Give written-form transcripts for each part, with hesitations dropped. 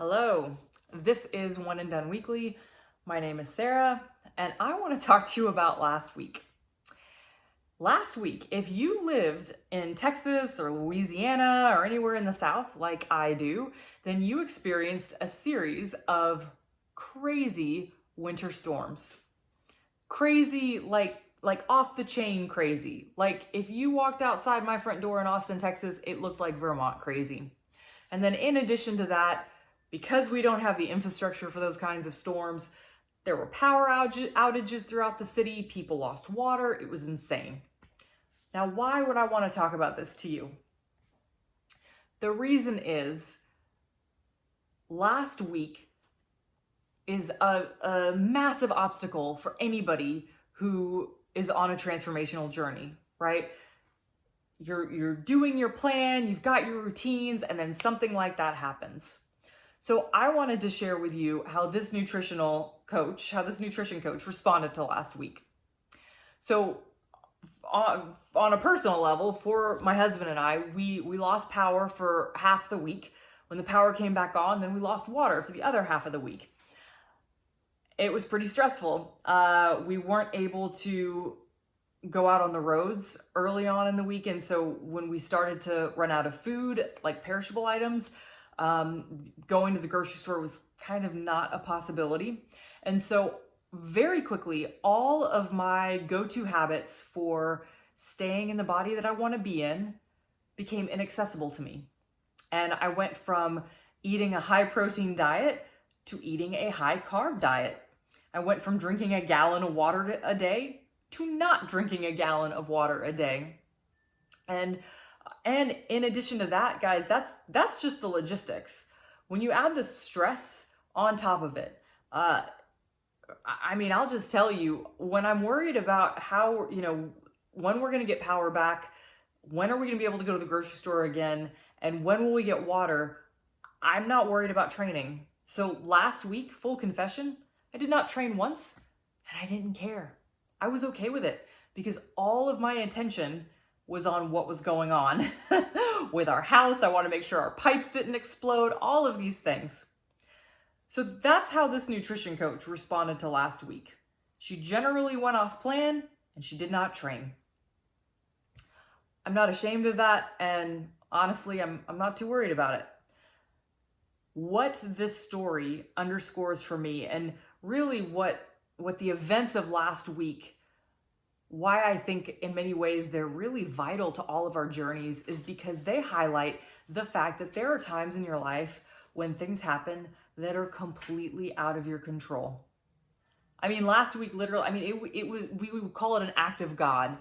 Hello, this is One and Done Weekly. My name is Sarah, and I want to talk to you about last week. Last week, if you lived in Texas or Louisiana or anywhere in the South like I do, then you experienced a series of crazy winter storms. Crazy, like off the chain crazy. Like if you walked outside my front door in Austin, Texas, it looked like Vermont crazy. And then in addition to that, because we don't have the infrastructure for those kinds of storms, there were power outages throughout the city. People lost water. It was insane. Now, why would I want to talk about this to you? The reason is last week is a massive obstacle for anybody who is on a transformational journey, right? You're doing your plan, you've got your routines, and then something like that happens. So I wanted to share with you how this nutrition coach responded to last week. So on a personal level, for my husband and I, we lost power for half the week. When the power came back on, then we lost water for the other half of the week. It was pretty stressful. We weren't able to go out on the roads early on in the week. And so when we started to run out of food, like perishable items, going to the grocery store was kind of not a possibility. And so very quickly, all of my go-to habits for staying in the body that I want to be in became inaccessible to me. And I went from eating a high protein diet to eating a high carb diet. I went from drinking a gallon of water a day to not drinking a gallon of water a day. And in addition to that, guys, that's just the logistics. When you add the stress on top of it, I'll just tell you, when I'm worried about how, when we're going to get power back, when are we going to be able to go to the grocery store again, and when will we get water, I'm not worried about training. So last week, full confession, I did not train once, and I didn't care. I was okay with it because all of my attention was on what was going on with our house. I want to make sure our pipes didn't explode, all of these things. So that's how this nutrition coach responded to last week. She generally went off plan and she did not train. I'm not ashamed of that, and honestly, I'm not too worried about it. What this story underscores for me, and really what the events of last week, why I think in many ways they're really vital to all of our journeys, is because they highlight the fact that there are times in your life when things happen that are completely out of your control. Last week, literally, we would call it an act of God.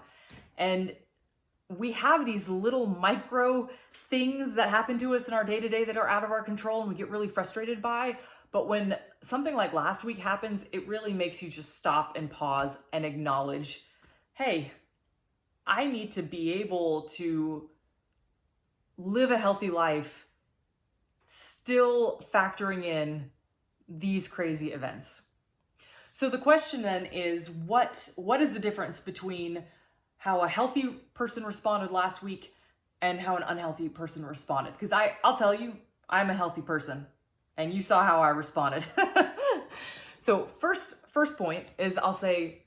And we have these little micro things that happen to us in our day-to-day that are out of our control and we get really frustrated by. But when something like last week happens, it really makes you just stop and pause and acknowledge, hey, I need to be able to live a healthy life, still factoring in these crazy events. So the question then is, what is the difference between how a healthy person responded last week and how an unhealthy person responded? Because I'll tell you, I'm a healthy person, and you saw how I responded. So first point is, I'll say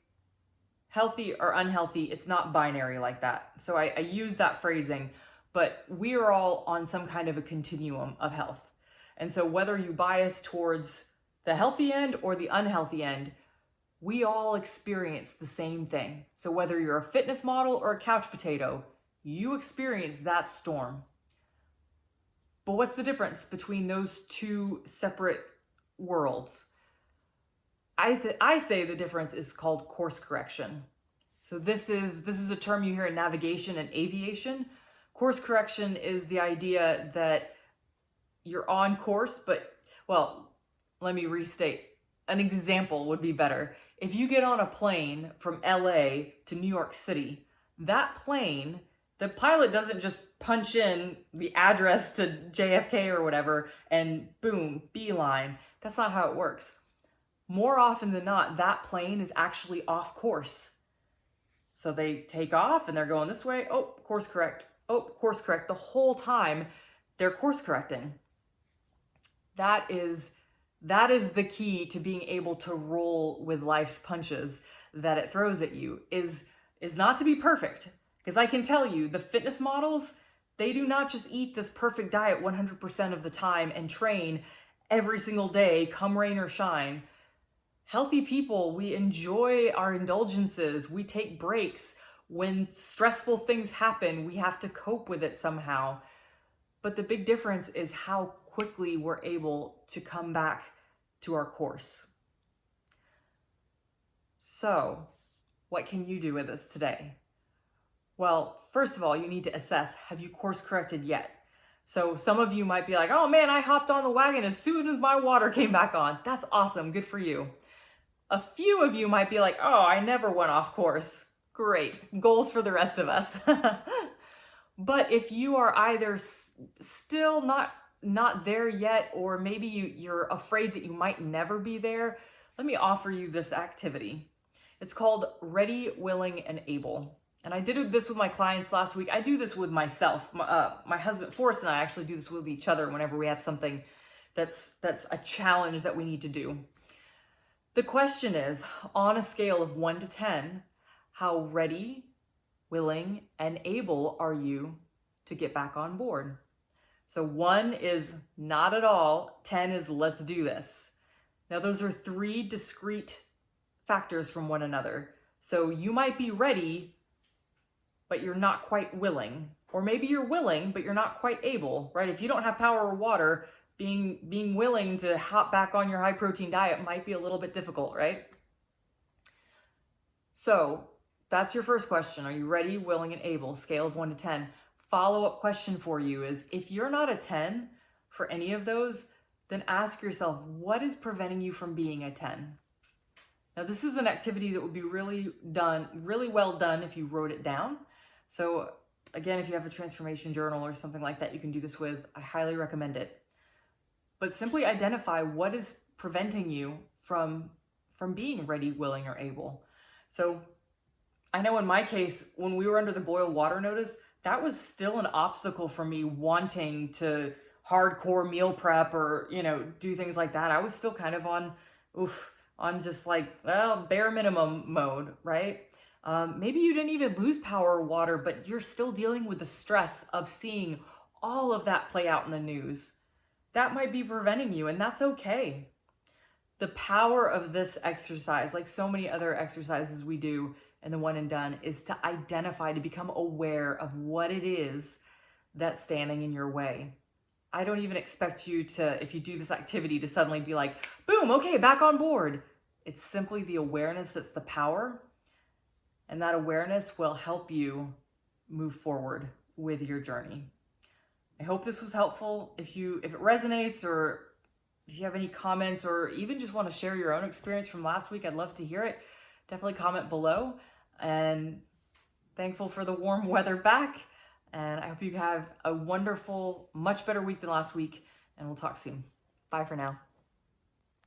healthy or unhealthy, it's not binary like that. So I use that phrasing, but we are all on some kind of a continuum of health. And so whether you bias towards the healthy end or the unhealthy end, we all experience the same thing. So whether you're a fitness model or a couch potato, you experience that storm. But what's the difference between those two separate worlds? I say the difference is called course correction. So this is a term you hear in navigation and aviation. Course correction is the idea that you're on course, but, well, let me restate. An example would be better. If you get on a plane from LA to New York City, that plane, the pilot doesn't just punch in the address to JFK or whatever and boom, beeline. That's not how it works. More often than not, that plane is actually off course. So they take off and they're going this way. Oh, course correct. Oh, course correct. The whole time they're course correcting. That is that is the key to being able to roll with life's punches that it throws at you is not to be perfect. Because I can tell you, the fitness models, they do not just eat this perfect diet 100% of the time and train every single day, come rain or shine. Healthy people, we enjoy our indulgences, we take breaks. When stressful things happen, we have to cope with it somehow. But the big difference is how quickly we're able to come back to our course. So, what can you do with this today? Well, first of all, you need to assess, have you course corrected yet? So some of you might be like, oh man, I hopped on the wagon as soon as my water came back on. That's awesome, good for you. A few of you might be like, oh, I never went off course. Great, goals for the rest of us. But if you are either still not there yet, or maybe you're afraid that you might never be there, let me offer you this activity. It's called Ready, Willing, and Able. And I did this with my clients last week. I do this with myself. My husband, Forrest, and I actually do this with each other whenever we have something that's a challenge that we need to do. The question is, on a scale of 1 to 10, how ready, willing, and able are you to get back on board? So 1 is not at all, 10 is let's do this. Now those are 3 discrete factors from one another. So you might be ready, but you're not quite willing. Or maybe you're willing, but you're not quite able, right? If you don't have power or water, being willing to hop back on your high protein diet might be a little bit difficult, right? So that's your first question. Are you ready, willing, and able? Scale of 1 to 10. Follow-up question for you is, if you're not a 10 for any of those, then ask yourself, what is preventing you from being a 10? Now, this is an activity that would be really well done if you wrote it down. So again, if you have a transformation journal or something like that you can do this with, I highly recommend it. But simply identify what is preventing you from being ready, willing, or able. So I know in my case, when we were under the boil water notice, that was still an obstacle for me wanting to hardcore meal prep or, do things like that. I was still kind of on just like, well, bare minimum mode, right? Maybe you didn't even lose power or water, but you're still dealing with the stress of seeing all of that play out in the news. That might be preventing you, and that's okay. The power of this exercise, like so many other exercises we do in the One and Done, is to identify, to become aware of what it is that's standing in your way. I don't even expect you to, if you do this activity, to suddenly be like, boom, okay, back on board. It's simply the awareness that's the power. And that awareness will help you move forward with your journey. I hope this was helpful. If it resonates, or if you have any comments, or even just want to share your own experience from last week, I'd love to hear it. Definitely comment below. And thankful for the warm weather back. And I hope you have a wonderful, much better week than last week. And we'll talk soon. Bye for now.